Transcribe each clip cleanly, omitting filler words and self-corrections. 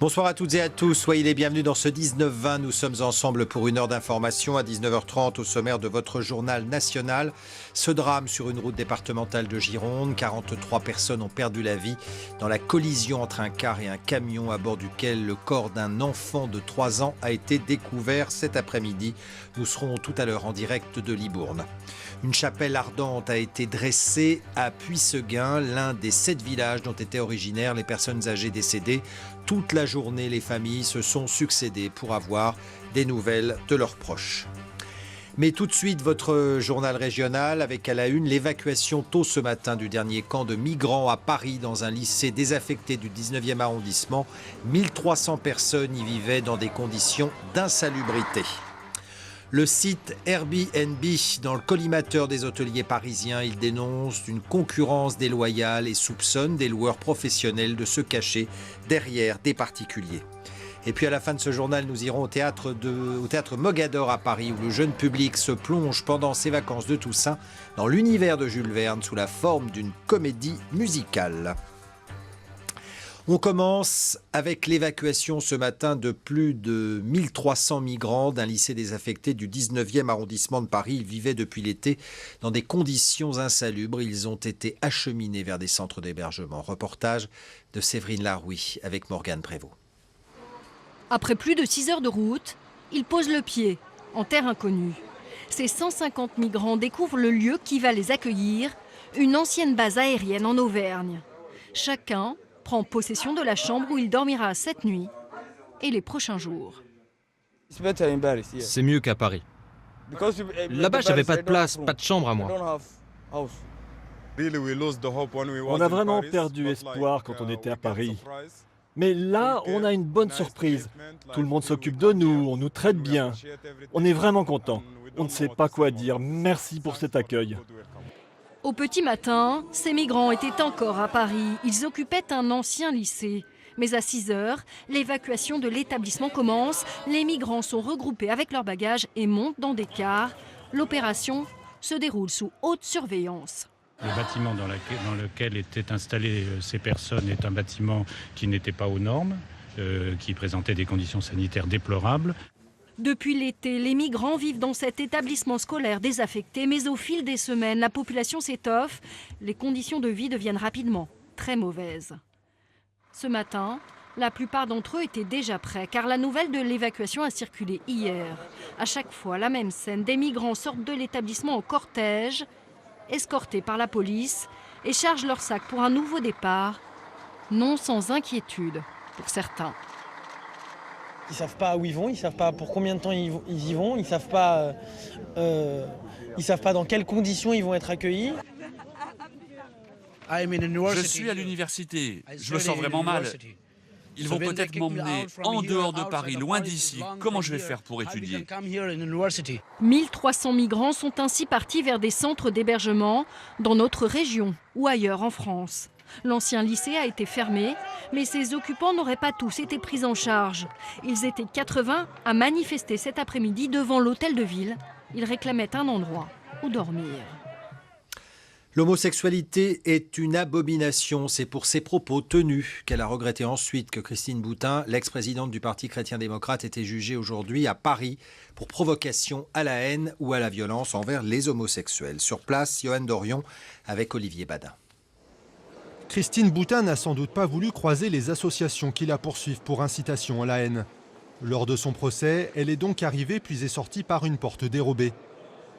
Bonsoir à toutes et à tous, soyez les bienvenus dans ce 19-20. Nous sommes ensemble pour une heure d'information à 19h30 au sommaire de votre journal national. Ce drame sur une route départementale de Gironde, 43 personnes ont perdu la vie dans la collision entre un car et un camion à bord duquel le corps d'un enfant de 3 ans a été découvert cet après-midi. Nous serons tout à l'heure en direct de Libourne. Une chapelle ardente a été dressée à Puisseguin, l'un des 7 villages dont étaient originaires les personnes âgées décédées. Toute la journée, les familles se sont succédées pour avoir des nouvelles de leurs proches. Mais tout de suite, votre journal régional avec à la une l'évacuation tôt ce matin du dernier camp de migrants à Paris dans un lycée désaffecté du 19e arrondissement. 1300 personnes y vivaient dans des conditions d'insalubrité. Le site Airbnb dans le collimateur des hôteliers parisiens, il dénonce une concurrence déloyale et soupçonne des loueurs professionnels de se cacher derrière des particuliers. Et puis à la fin de ce journal, nous irons au théâtre Mogador à Paris où le jeune public se plonge pendant ses vacances de Toussaint dans l'univers de Jules Verne sous la forme d'une comédie musicale. On commence avec l'évacuation ce matin de plus de 1300 migrants d'un lycée désaffecté du 19e arrondissement de Paris. Ils vivaient depuis l'été dans des conditions insalubres. Ils ont été acheminés vers des centres d'hébergement. Reportage de Séverine Larouille avec Morgane Prévost. Après plus de 6 heures de route, ils posent le pied en terre inconnue. Ces 150 migrants découvrent le lieu qui va les accueillir, une ancienne base aérienne en Auvergne. Chacun prend possession de la chambre où il dormira cette nuit et les prochains jours. C'est mieux qu'à Paris. Là-bas, j'avais pas de place, pas de chambre à moi. On a vraiment perdu espoir quand on était à Paris. Mais là, on a une bonne surprise. Tout le monde s'occupe de nous, on nous traite bien. On est vraiment contents. On ne sait pas quoi dire. Merci pour cet accueil. Au petit matin, ces migrants étaient encore à Paris. Ils occupaient un ancien lycée. Mais à 6 heures, l'évacuation de l'établissement commence. Les migrants sont regroupés avec leurs bagages et montent dans des cars. L'opération se déroule sous haute surveillance. Le bâtiment dans lequel étaient installées ces personnes est un bâtiment qui n'était pas aux normes, qui présentait des conditions sanitaires déplorables. Depuis l'été, les migrants vivent dans cet établissement scolaire désaffecté, mais au fil des semaines, la population s'étoffe. Les conditions de vie deviennent rapidement très mauvaises. Ce matin, la plupart d'entre eux étaient déjà prêts, car la nouvelle de l'évacuation a circulé hier. À chaque fois, la même scène, des migrants sortent de l'établissement en cortège, escortés par la police, et chargent leurs sacs pour un nouveau départ, non sans inquiétude pour certains. Ils ne savent pas où ils vont, ils ne savent pas pour combien de temps ils y vont, ils ne savent pas, dans quelles conditions ils vont être accueillis. Je suis à l'université, je me sens vraiment mal. Ils vont peut-être m'emmener en dehors de Paris, loin d'ici. Comment je vais faire pour étudier ? 1300 migrants sont ainsi partis vers des centres d'hébergement dans notre région ou ailleurs en France. L'ancien lycée a été fermé, mais ses occupants n'auraient pas tous été pris en charge. Ils étaient 80 à manifester cet après-midi devant l'hôtel de ville. Ils réclamaient un endroit où dormir. L'homosexualité est une abomination. C'est pour ses propos tenus qu'elle a regretté ensuite que Christine Boutin, l'ex-présidente du Parti chrétien-démocrate, était jugée aujourd'hui à Paris pour provocation à la haine ou à la violence envers les homosexuels. Sur place, Johan Dorion avec Olivier Badin. Christine Boutin n'a sans doute pas voulu croiser les associations qui la poursuivent pour incitation à la haine. Lors de son procès, elle est donc arrivée puis est sortie par une porte dérobée.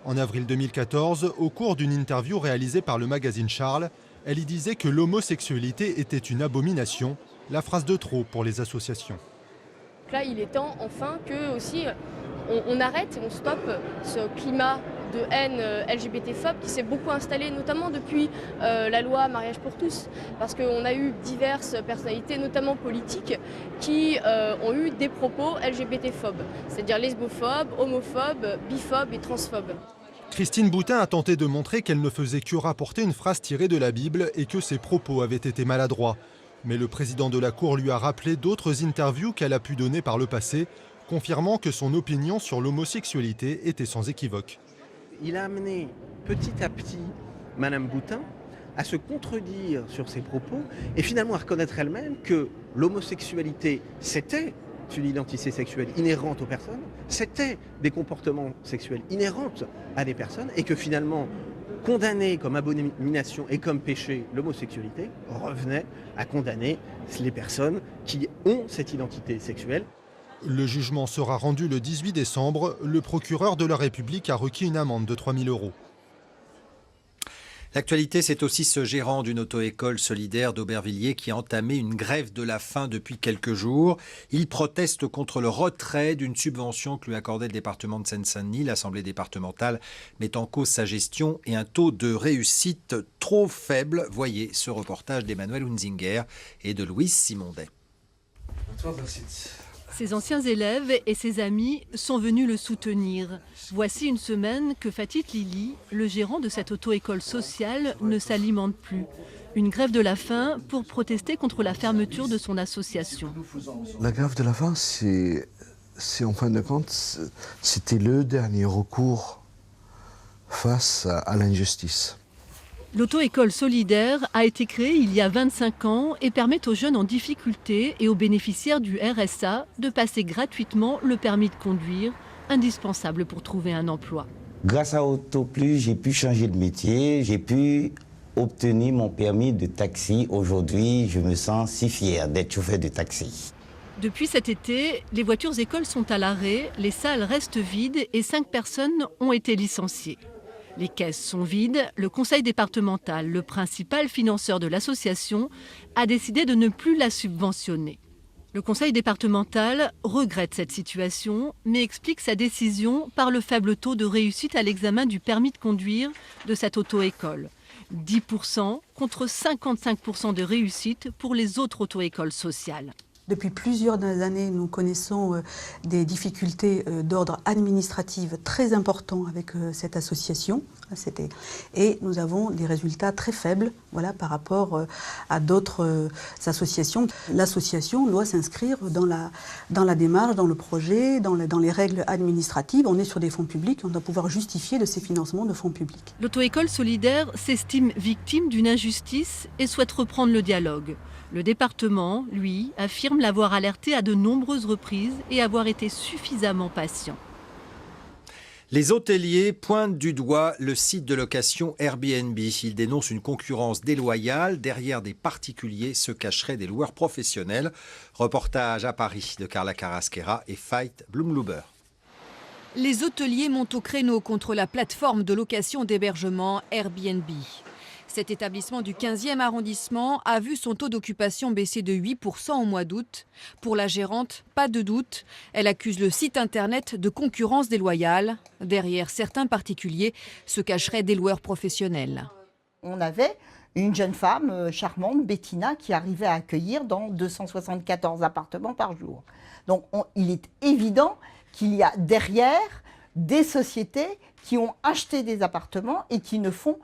En avril 2014, au cours d'une interview réalisée par le magazine Charles, elle y disait que l'homosexualité était une abomination, la phrase de trop pour les associations. Là, il est temps enfin que aussi on arrête et on stoppe ce climat de haine LGBT-phobe qui s'est beaucoup installé, notamment depuis la loi mariage pour tous, parce qu'on a eu diverses personnalités, notamment politiques, qui ont eu des propos LGBT-phobes, c'est-à-dire lesbophobes, homophobes, biphobes et transphobes. Christine Boutin a tenté de montrer qu'elle ne faisait que rapporter une phrase tirée de la Bible et que ses propos avaient été maladroits. Mais le président de la Cour lui a rappelé d'autres interviews qu'elle a pu donner par le passé, confirmant que son opinion sur l'homosexualité était sans équivoque. Il a amené petit à petit Madame Boutin à se contredire sur ses propos et finalement à reconnaître elle-même que l'homosexualité, c'était une identité sexuelle inhérente aux personnes, c'était des comportements sexuels inhérents à des personnes et que finalement, condamner comme abomination et comme péché l'homosexualité revenait à condamner les personnes qui ont cette identité sexuelle. Le jugement sera rendu le 18 décembre. Le procureur de la République a requis une amende de 3 000 €. L'actualité, c'est aussi ce gérant d'une auto-école solidaire d'Aubervilliers qui a entamé une grève de la faim depuis quelques jours. Il proteste contre le retrait d'une subvention que lui accordait le département de Seine-Saint-Denis. L'Assemblée départementale met en cause sa gestion et un taux de réussite trop faible. Voyez ce reportage d'Emmanuel Hunzinger et de Louise Simondet. Ses anciens élèves et ses amis sont venus le soutenir. Voici une semaine que Fatit Lili, le gérant de cette auto-école sociale, ne s'alimente plus. Une grève de la faim pour protester contre la fermeture de son association. La grève de la faim, c'est en fin de compte, c'était le dernier recours face à l'injustice. L'auto-école solidaire a été créée il y a 25 ans et permet aux jeunes en difficulté et aux bénéficiaires du RSA de passer gratuitement le permis de conduire, indispensable pour trouver un emploi. Grâce à AutoPlus, j'ai pu changer de métier, j'ai pu obtenir mon permis de taxi. Aujourd'hui, je me sens si fier d'être chauffeur de taxi. Depuis cet été, les voitures écoles sont à l'arrêt, les salles restent vides et 5 personnes ont été licenciées. Les caisses sont vides. Le conseil départemental, le principal financeur de l'association, a décidé de ne plus la subventionner. Le conseil départemental regrette cette situation, mais explique sa décision par le faible taux de réussite à l'examen du permis de conduire de cette auto-école. 10% contre 55% de réussite pour les autres auto-écoles sociales. Depuis plusieurs années, nous connaissons des difficultés d'ordre administratif très importants avec cette association. Et nous avons des résultats très faibles par rapport à d'autres associations. L'association doit s'inscrire dans la démarche, dans le projet, dans les règles administratives. On est sur des fonds publics, on doit pouvoir justifier de ces financements de fonds publics. L'auto-école solidaire s'estime victime d'une injustice et souhaite reprendre le dialogue. Le département, lui, affirme l'avoir alerté à de nombreuses reprises et avoir été suffisamment patient. Les hôteliers pointent du doigt le site de location Airbnb. Ils dénoncent une concurrence déloyale. Derrière des particuliers se cacheraient des loueurs professionnels. Reportage à Paris de Carla Carrasquera et Fait Blumluber. Les hôteliers montent au créneau contre la plateforme de location d'hébergement Airbnb. Cet établissement du 15e arrondissement a vu son taux d'occupation baisser de 8% au mois d'août. Pour la gérante, pas de doute, elle accuse le site internet de concurrence déloyale. Derrière certains particuliers se cacheraient des loueurs professionnels. On avait une jeune femme charmante, Bettina, qui arrivait à accueillir dans 274 appartements par jour. Donc il est évident qu'il y a derrière des sociétés qui ont acheté des appartements et qui ne font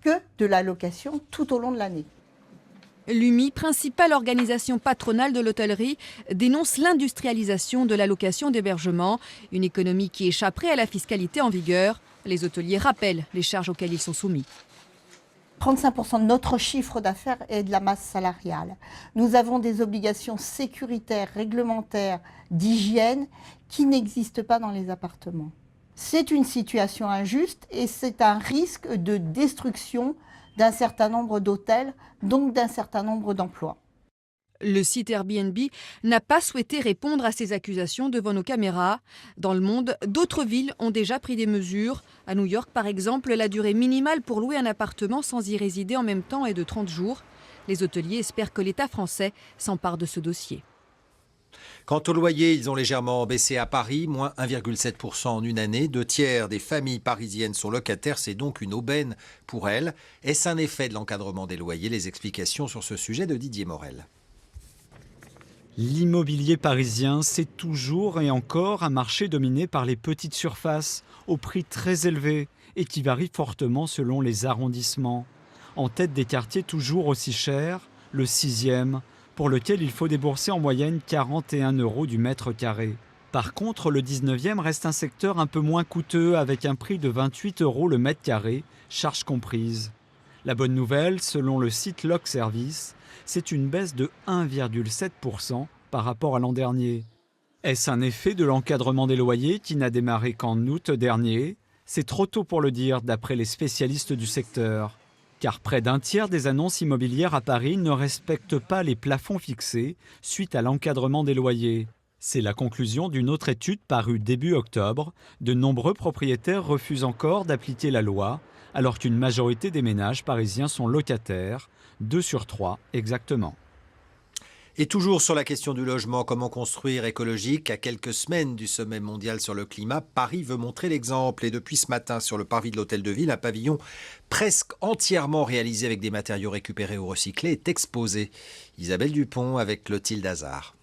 que de la location tout au long de l'année. L'UMI, principale organisation patronale de l'hôtellerie, dénonce l'industrialisation de la location d'hébergement, une économie qui échapperait à la fiscalité en vigueur. Les hôteliers rappellent les charges auxquelles ils sont soumis. 35% de notre chiffre d'affaires est de la masse salariale. Nous avons des obligations sécuritaires, réglementaires, d'hygiène qui n'existent pas dans les appartements. C'est une situation injuste et c'est un risque de destruction d'un certain nombre d'hôtels, donc d'un certain nombre d'emplois. Le site Airbnb n'a pas souhaité répondre à ces accusations devant nos caméras. Dans le monde, d'autres villes ont déjà pris des mesures. À New York, par exemple, la durée minimale pour louer un appartement sans y résider en même temps est de 30 jours. Les hôteliers espèrent que l'État français s'empare de ce dossier. Quant aux loyers, ils ont légèrement baissé à Paris, moins 1,7% en une année. 2/3 des familles parisiennes sont locataires, c'est donc une aubaine pour elles. Est-ce un effet de l'encadrement des loyers? Les explications sur ce sujet de Didier Morel. L'immobilier parisien, c'est toujours et encore un marché dominé par les petites surfaces, au prix très élevé et qui varie fortement selon les arrondissements. En tête des quartiers toujours aussi chers, le 6e, pour lequel il faut débourser en moyenne 41 € du mètre carré. Par contre, le 19e reste un secteur un peu moins coûteux avec un prix de 28 € le mètre carré, charges comprises. La bonne nouvelle, selon le site Log Service, c'est une baisse de 1,7% par rapport à l'an dernier. Est-ce un effet de l'encadrement des loyers qui n'a démarré qu'en août dernier? C'est trop tôt pour le dire d'après les spécialistes du secteur. Car près d'un tiers des annonces immobilières à Paris ne respectent pas les plafonds fixés suite à l'encadrement des loyers. C'est la conclusion d'une autre étude parue début octobre. De nombreux propriétaires refusent encore d'appliquer la loi, alors qu'une majorité des ménages parisiens sont locataires, 2 sur 3 exactement. Et toujours sur la question du logement, comment construire écologique? À quelques semaines du sommet mondial sur le climat, Paris veut montrer l'exemple. Et depuis ce matin, sur le parvis de l'Hôtel de Ville, un pavillon presque entièrement réalisé avec des matériaux récupérés ou recyclés est exposé. Isabelle Dupont avec Clotilde Hazard.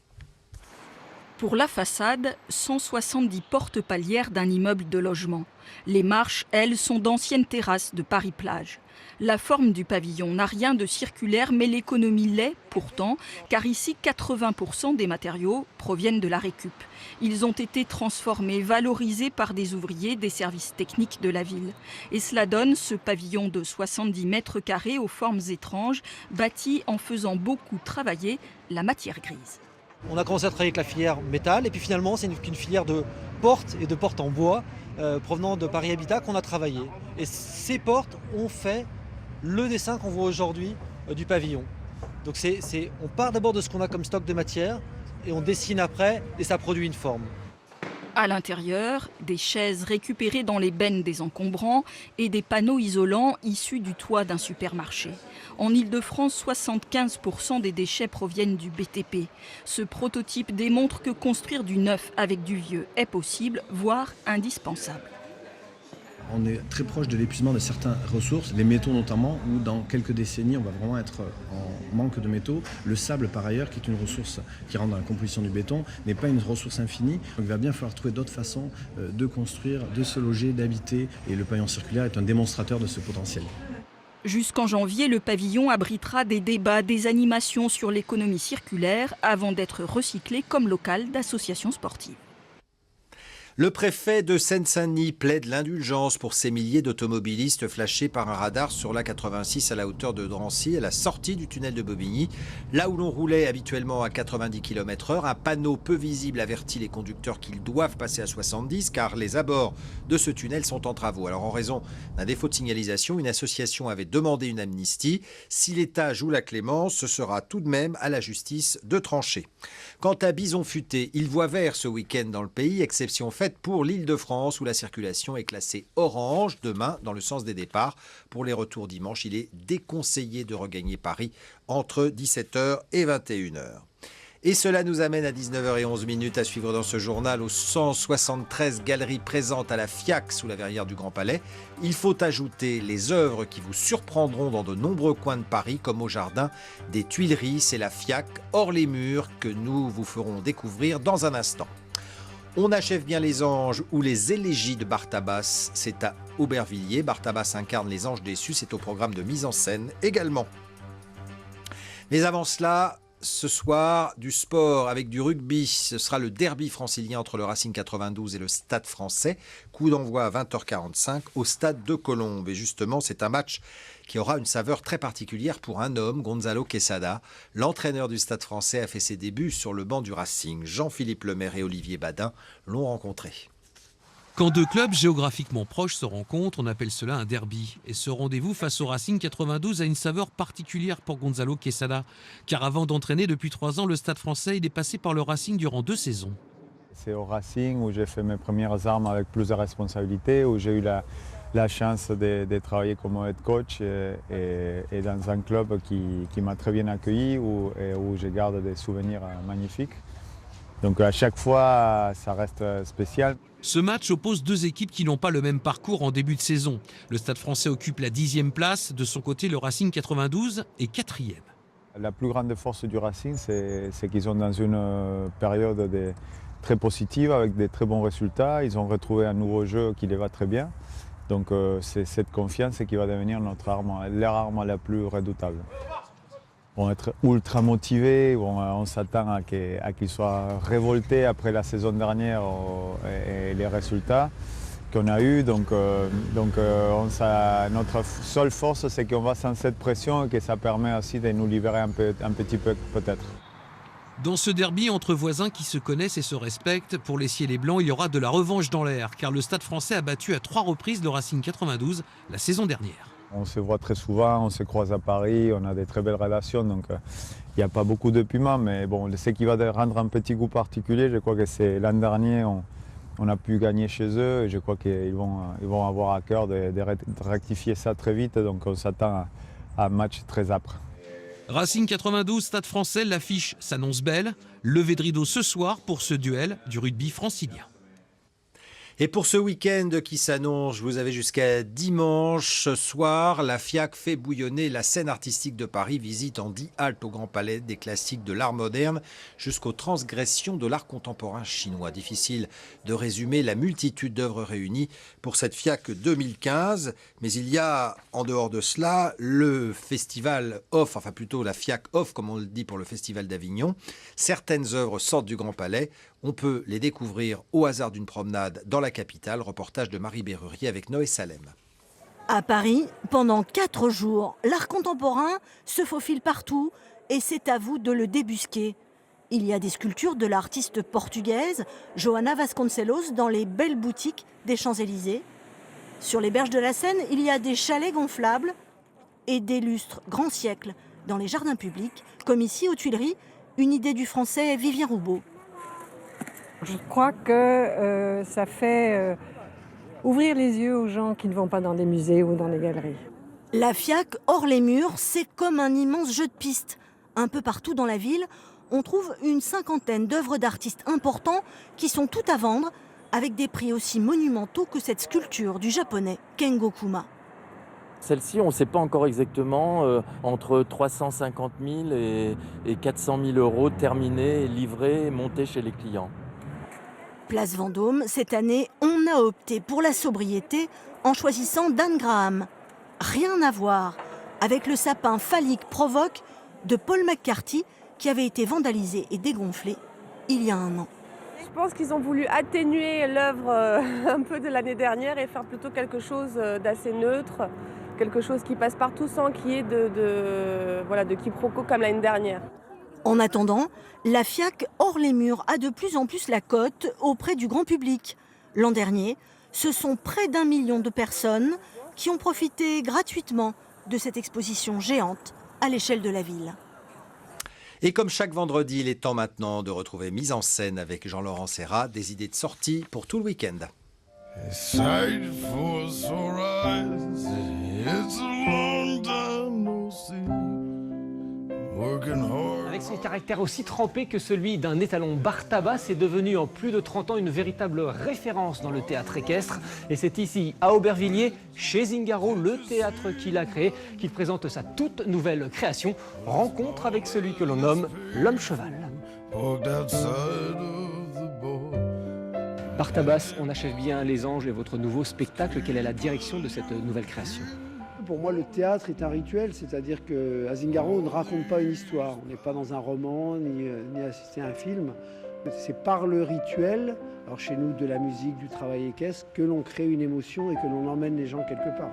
Pour la façade, 170 portes palières d'un immeuble de logement. Les marches, elles, sont d'anciennes terrasses de Paris-Plage. La forme du pavillon n'a rien de circulaire, mais l'économie l'est pourtant, car ici 80% des matériaux proviennent de la récup. Ils ont été transformés, valorisés par des ouvriers des services techniques de la ville. Et cela donne ce pavillon de 70 mètres carrés aux formes étranges, bâti en faisant beaucoup travailler la matière grise. On a commencé à travailler avec la filière métal et puis finalement c'est une filière de portes et de portes en bois provenant de Paris Habitat qu'on a travaillé. Et ces portes ont fait le dessin qu'on voit aujourd'hui du pavillon. Donc on part d'abord de ce qu'on a comme stock de matière et on dessine après et ça produit une forme. À l'intérieur, des chaises récupérées dans les bennes des encombrants et des panneaux isolants issus du toit d'un supermarché. En Ile-de-France, 75% des déchets proviennent du BTP. Ce prototype démontre que construire du neuf avec du vieux est possible, voire indispensable. On est très proche de l'épuisement de certaines ressources, les métaux notamment, où dans quelques décennies, on va vraiment être en manque de métaux. Le sable, par ailleurs, qui est une ressource qui rentre dans la composition du béton, n'est pas une ressource infinie. Donc il va bien falloir trouver d'autres façons de construire, de se loger, d'habiter. Et le pavillon circulaire est un démonstrateur de ce potentiel. Jusqu'en janvier, le pavillon abritera des débats, des animations sur l'économie circulaire avant d'être recyclé comme local d'associations sportives. Le préfet de Seine-Saint-Denis plaide l'indulgence pour ces milliers d'automobilistes flashés par un radar sur l'A86 à la hauteur de Drancy, à la sortie du tunnel de Bobigny. Là où l'on roulait habituellement à 90 km/h, un panneau peu visible avertit les conducteurs qu'ils doivent passer à 70 car les abords de ce tunnel sont en travaux. Alors en raison d'un défaut de signalisation, une association avait demandé une amnistie. Si l'État joue la clémence, ce sera tout de même à la justice de trancher. Quant à Bison Futé, il voit vert ce week-end dans le pays, exception faite pour l'Île-de-France où la circulation est classée orange. Demain, dans le sens des départs, pour les retours dimanche, il est déconseillé de regagner Paris entre 17h et 21h. Et cela nous amène à 19h11 à suivre dans ce journal aux 173 galeries présentes à la FIAC sous la verrière du Grand Palais. Il faut ajouter les œuvres qui vous surprendront dans de nombreux coins de Paris, comme au jardin des Tuileries. C'est la FIAC hors les murs que nous vous ferons découvrir dans un instant. On achève bien les anges ou les élégies de Bartabas. C'est à Aubervilliers. Bartabas incarne les anges déçus. C'est au programme de mise en scène également. Mais avant cela, ce soir, du sport avec du rugby. Ce sera le derby francilien entre le Racing 92 et le Stade français. Coup d'envoi à 20h45 au stade de Colombes. Et justement, c'est un match qui aura une saveur très particulière pour un homme, Gonzalo Quesada. L'entraîneur du Stade français a fait ses débuts sur le banc du Racing. Jean-Philippe Lemaire et Olivier Badin l'ont rencontré. Quand deux clubs géographiquement proches se rencontrent, on appelle cela un derby. Et ce rendez-vous face au Racing 92 a une saveur particulière pour Gonzalo Quesada. Car avant d'entraîner depuis 3 ans le Stade français, il est passé par le Racing durant 2 saisons. C'est au Racing où j'ai fait mes premières armes avec plus de responsabilités, où j'ai eu la chance de travailler comme head coach et dans un club qui m'a très bien accueilli, où je garde des souvenirs magnifiques. Donc à chaque fois, ça reste spécial. Ce match oppose 2 équipes qui n'ont pas le même parcours en début de saison. Le Stade français occupe la 10e place. De son côté, le Racing 92 est 4e. La plus grande force du Racing, c'est qu'ils sont dans une période très positive avec des très bons résultats. Ils ont retrouvé un nouveau jeu qui les va très bien. Donc c'est cette confiance qui va devenir leur arme la plus redoutable. Ils vont être ultra motivés, on s'attend à qu'ils soient révoltés après la saison dernière et les résultats. qu'on a eu. Donc notre seule force, c'est qu'on va sans cette pression et que ça permet aussi de nous libérer un petit peu peut-être. Dans ce derby entre voisins qui se connaissent et se respectent, pour les Ciels et Blancs, il y aura de la revanche dans l'air, car le Stade français a battu à 3 reprises le Racing 92 la saison dernière. On se voit très souvent, on se croise à Paris, on a des très belles relations, donc il n'y a pas beaucoup de piment, mais bon, ce qui va rendre un petit goût particulier, je crois que c'est l'an dernier, on a pu gagner chez eux, et je crois qu'ils vont avoir à cœur de rectifier ça très vite, donc on s'attend à un match très âpre. Racing 92, Stade français, l'affiche s'annonce belle. Levé de rideau ce soir pour ce duel du rugby francilien. Et pour ce week-end qui s'annonce, vous avez jusqu'à dimanche. Ce soir, la FIAC fait bouillonner la scène artistique de Paris, visite en 10 haltes au Grand Palais, des classiques de l'art moderne jusqu'aux transgressions de l'art contemporain chinois. Difficile de résumer la multitude d'œuvres réunies pour cette FIAC 2015. Mais il y a, en dehors de cela, le festival off, enfin plutôt la FIAC off, comme on le dit pour le Festival d'Avignon. Certaines œuvres sortent du Grand Palais. On peut les découvrir au hasard d'une promenade dans la capitale. Reportage de Marie Berrurier avec Noé Salem. À Paris, pendant 4 jours, l'art contemporain se faufile partout et c'est à vous de le débusquer. Il y a des sculptures de l'artiste portugaise Joana Vasconcelos dans les belles boutiques des Champs-Élysées. Sur les berges de la Seine, il y a des chalets gonflables et des lustres grand siècle dans les jardins publics, comme ici aux Tuileries, une idée du français Vivien Roubaud. Je crois que ça fait ouvrir les yeux aux gens qui ne vont pas dans des musées ou dans des galeries. La FIAC, hors les murs, c'est comme un immense jeu de piste. Un peu partout dans la ville, on trouve une 50aine d'œuvres d'artistes importants qui sont toutes à vendre, avec des prix aussi monumentaux que cette sculpture du japonais Kengo Kuma. Celle-ci, on ne sait pas encore exactement, entre 350 000 et 400 000 euros terminés, livrés, montés chez les clients. Place Vendôme, cette année, on a opté pour la sobriété en choisissant Dan Graham. Rien à voir avec le sapin phallique provoque de Paul McCarthy qui avait été vandalisé et dégonflé il y a 1 an. Je pense qu'ils ont voulu atténuer l'œuvre un peu de l'année dernière et faire plutôt quelque chose d'assez neutre, quelque chose qui passe partout sans qu'il y ait de quiproquo comme l'année dernière. En attendant, la FIAC hors les murs a de plus en plus la cote auprès du grand public. L'an dernier, ce sont près d'1 million de personnes qui ont profité gratuitement de cette exposition géante à l'échelle de la ville. Et comme chaque vendredi, il est temps maintenant de retrouver Mise en scène avec Jean-Laurent Serra, des idées de sortie pour tout le week-end. Avec son caractère aussi trempé que celui d'un étalon Bartabas, c'est devenu en plus de 30 ans une véritable référence dans le théâtre équestre. Et c'est ici, à Aubervilliers, chez Zingaro, le théâtre qu'il a créé, qu'il présente sa toute nouvelle création, Rencontre avec celui que l'on nomme l'homme-cheval. Bartabas, on achève bien Les Anges et votre nouveau spectacle. Quelle est la direction de cette nouvelle création ? Pour moi, le théâtre est un rituel, c'est-à-dire qu'à Zingaro, on ne raconte pas une histoire. On n'est pas dans un roman, ni assister à un film. C'est par le rituel, alors chez nous, de la musique, du travail équestre, que l'on crée une émotion et que l'on emmène les gens quelque part.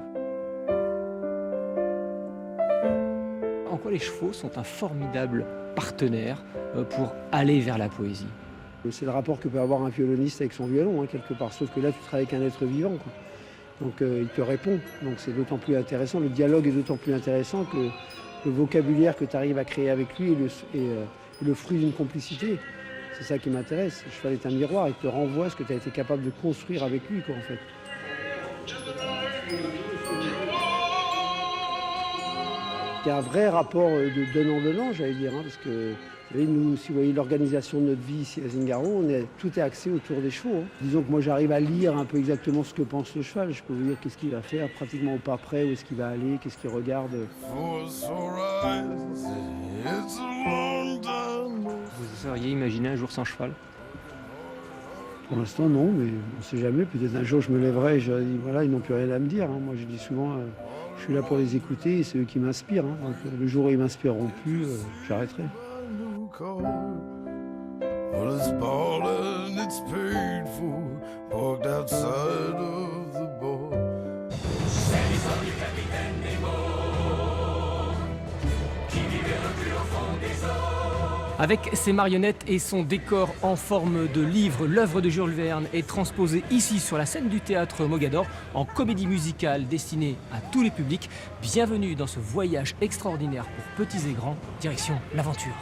En quoi les chevaux sont un formidable partenaire pour aller vers la poésie ? C'est le rapport que peut avoir un violoniste avec son violon, quelque part, sauf que là, tu travailles avec un être vivant, quoi. Donc il te répond, donc c'est d'autant plus intéressant, le dialogue est d'autant plus intéressant que le vocabulaire que tu arrives à créer avec lui est le fruit d'une complicité. C'est ça qui m'intéresse. Le cheval est un miroir, il te renvoie ce que tu as été capable de construire avec lui, quoi, en fait. Il y a un vrai rapport de donnant-donnant, j'allais dire, parce que vous savez, nous, si vous voyez l'organisation de notre vie ici à Zingaro, tout est axé autour des chevaux. Disons que moi j'arrive à lire un peu exactement ce que pense le cheval. Je peux vous dire qu'est-ce qu'il va faire pratiquement au pas près, où est-ce qu'il va aller, qu'est-ce qu'il regarde. Vous seriez imaginé un jour sans cheval ? Pour l'instant non, mais on ne sait jamais. Peut-être un jour je me lèverai et je dis voilà, ils n'ont plus rien à me dire. Moi je dis souvent, je suis là pour les écouter et c'est eux qui m'inspirent. Donc, le jour où ils ne m'inspireront plus, j'arrêterai. Well, it's ballin', it's paid for, parked outside of Avec ses marionnettes et son décor en forme de livre, l'œuvre de Jules Verne est transposée ici sur la scène du théâtre Mogador en comédie musicale destinée à tous les publics. Bienvenue dans ce voyage extraordinaire pour petits et grands, direction l'aventure.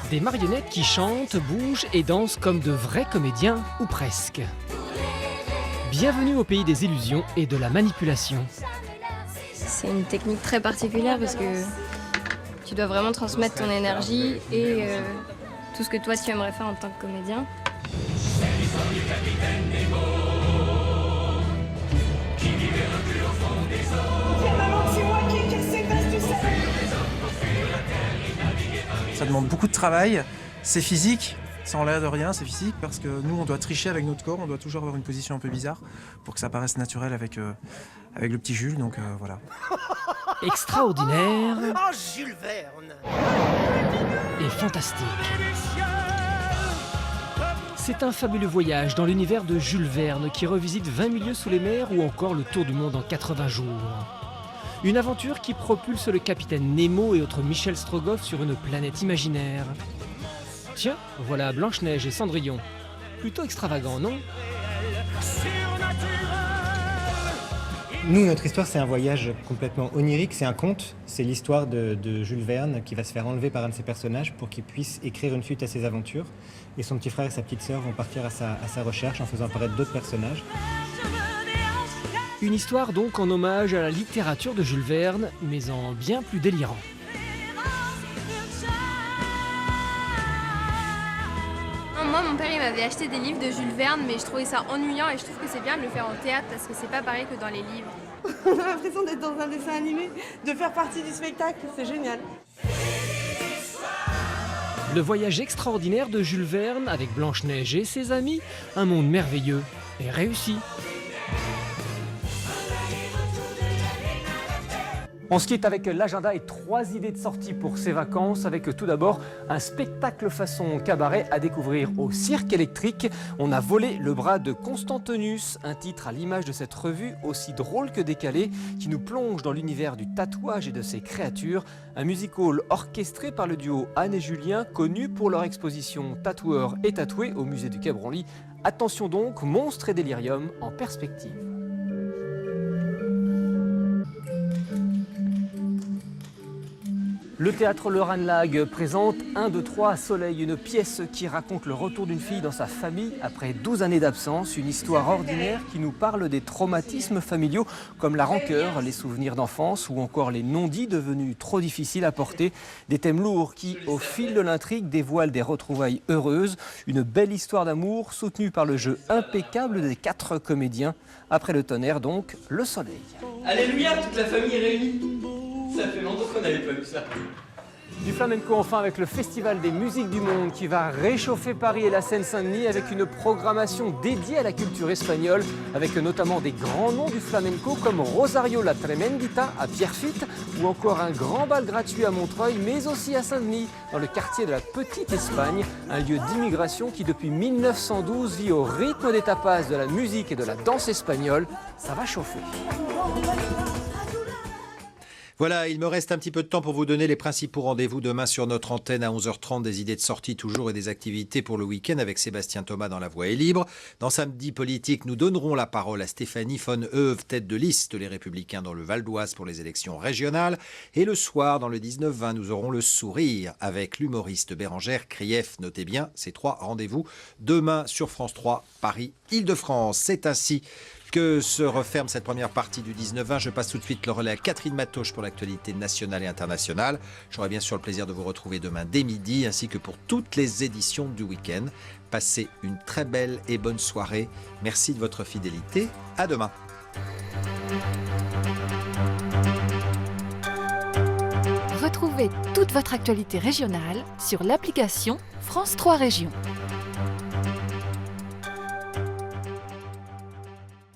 Des marionnettes qui chantent, bougent et dansent comme de vrais comédiens, ou presque. Bienvenue au pays des illusions et de la manipulation. C'est une technique très particulière parce que tu dois vraiment transmettre ton énergie et tout ce que toi tu aimerais faire en tant que comédien. Ça demande beaucoup de travail, c'est physique, ça enlève de rien, c'est physique parce que nous on doit tricher avec notre corps, on doit toujours avoir une position un peu bizarre pour que ça paraisse naturel avec le petit Jules, donc voilà. Extraordinaire Oh, Jules Verne et fantastique. C'est un fabuleux voyage dans l'univers de Jules Verne qui revisite 20 milieux sous les mers ou encore le tour du monde en 80 jours. Une aventure qui propulse le capitaine Nemo et autres Michel Strogoff sur une planète imaginaire. Tiens, voilà Blanche-Neige et Cendrillon. Plutôt extravagant, non ? Nous, notre histoire, c'est un voyage complètement onirique, c'est un conte. C'est l'histoire de Jules Verne qui va se faire enlever par un de ses personnages pour qu'il puisse écrire une suite à ses aventures. Et son petit frère et sa petite sœur vont partir à sa recherche en faisant apparaître d'autres personnages. Une histoire donc en hommage à la littérature de Jules Verne, mais en bien plus délirant. Moi, mon père, il m'avait acheté des livres de Jules Verne, mais je trouvais ça ennuyant et je trouve que c'est bien de le faire en théâtre parce que c'est pas pareil que dans les livres. On a l'impression d'être dans un dessin animé, de faire partie du spectacle, c'est génial. Le voyage extraordinaire de Jules Verne avec Blanche-Neige et ses amis, un monde merveilleux et réussi. On se quitte avec l'agenda et 3 idées de sortie pour ces vacances, avec tout d'abord un spectacle façon cabaret à découvrir au Cirque Électrique. On a volé le bras de Constantinus, un titre à l'image de cette revue aussi drôle que décalée, qui nous plonge dans l'univers du tatouage et de ses créatures. Un musical orchestré par le duo Anne et Julien, connu pour leur exposition Tatoueurs et tatoués au musée du Quai Branly. Attention donc, monstre et délirium en perspective. Le théâtre Le Ranelagh présente 1, 2, 3 Soleil, une pièce qui raconte le retour d'une fille dans sa famille après 12 années d'absence, une histoire ordinaire qui nous parle des traumatismes familiaux comme la rancœur, les souvenirs d'enfance ou encore les non-dits devenus trop difficiles à porter. Des thèmes lourds qui, au fil de l'intrigue, dévoilent des retrouvailles heureuses. Une belle histoire d'amour soutenue par le jeu impeccable des 4 comédiens. Après le tonnerre donc, le soleil. Alléluia, toute la famille est réunie. Ça fait longtemps qu'on n'avait pas vu ça. Du flamenco enfin avec le Festival des musiques du monde qui va réchauffer Paris et la Seine-Saint-Denis avec une programmation dédiée à la culture espagnole avec notamment des grands noms du flamenco comme Rosario la Tremendita à Pierrefitte ou encore un grand bal gratuit à Montreuil mais aussi à Saint-Denis dans le quartier de la Petite Espagne, un lieu d'immigration qui depuis 1912 vit au rythme des tapas, de la musique et de la danse espagnole. Ça va chauffer. Voilà, il me reste un petit peu de temps pour vous donner les principaux rendez-vous demain sur notre antenne à 11h30, des idées de sortie toujours et des activités pour le week-end avec Sébastien Thomas dans La Voix est libre. Dans Samedi Politique, nous donnerons la parole à Stéphanie von Heuve, tête de liste Les Républicains dans le Val d'Oise pour les élections régionales. Et le soir, dans le 19-20, nous aurons le sourire avec l'humoriste Bérangère Krief. Notez bien ces 3 rendez-vous demain sur France 3, Paris, Île-de-France. C'est ainsi que se referme cette première partie du 19-20. Je passe tout de suite le relais à Catherine Matoche pour l'actualité nationale et internationale. J'aurai bien sûr le plaisir de vous retrouver demain dès midi, ainsi que pour toutes les éditions du week-end. Passez une très belle et bonne soirée. Merci de votre fidélité. À demain. Retrouvez toute votre actualité régionale sur l'application France 3 Régions.